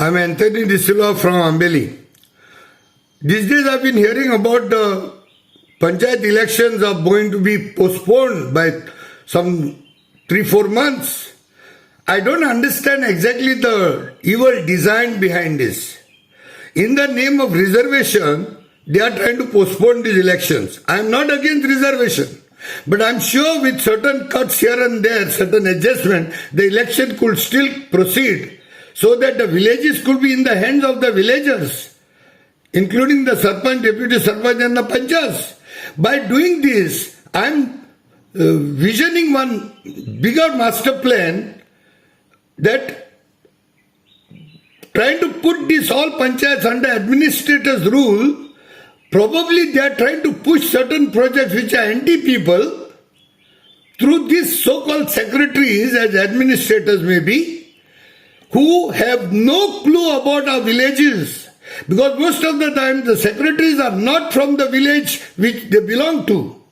I'm Anthony De Silva from Ambeli. These days I've been hearing about the Panchayat elections are going to be postponed by some 3-4 months. I don't understand exactly the evil design behind this. In the name of reservation, they are trying to postpone these elections. I am not against reservation. But I'm sure with certain cuts here and there, certain adjustment, the election could still proceed so that the villages could be in the hands of the villagers, including the Sarpanch, Deputy Sarpanch and the Panchas. By doing this, I'm visioning one bigger master plan that trying to put this all panchayats under administrators' rule. Probably they are trying to push certain projects which are anti-people through these so-called secretaries as administrators maybe, who have no clue about our villages. Because most of the time the secretaries are not from the village which they belong to.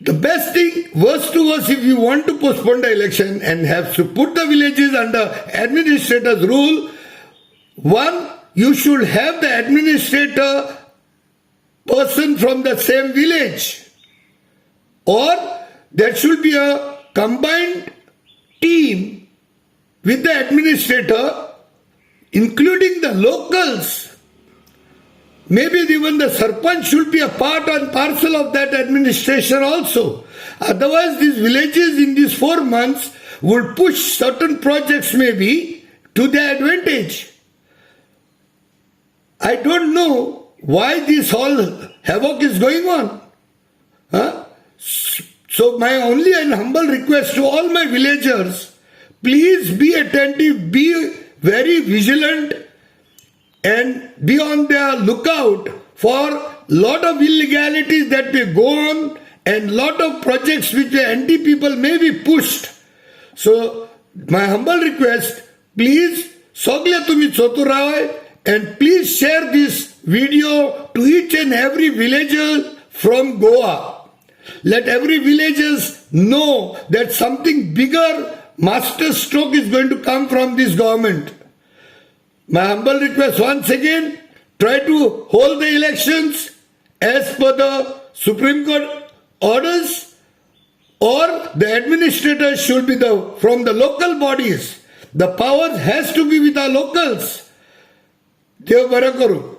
The best thing, worst to worst, if you want to postpone the election and have to put the villages under administrators' rule, one, you should have the administrator person from the same village, or there should be a combined team with the administrator, including the locals. Maybe even the Sarpanch should be a part and parcel of that administration also. Otherwise, these villages in these 4 months would push certain projects maybe to their advantage. I don't know why this whole havoc is going on. So my only and humble request to all my villagers, please be attentive, be very vigilant and be on the lookout for lot of illegalities that may go on and lot of projects which the anti-people may be pushed. So my humble request, please, Soglia Tumi Choturawai, and please share this video to each and every villager from Goa. Let every villager know that something bigger master stroke is going to come from this government. My humble request once again, try to hold the elections as per the Supreme Court orders, or the administrators should be from the local bodies. The power has to be with our locals. देव बरं करू.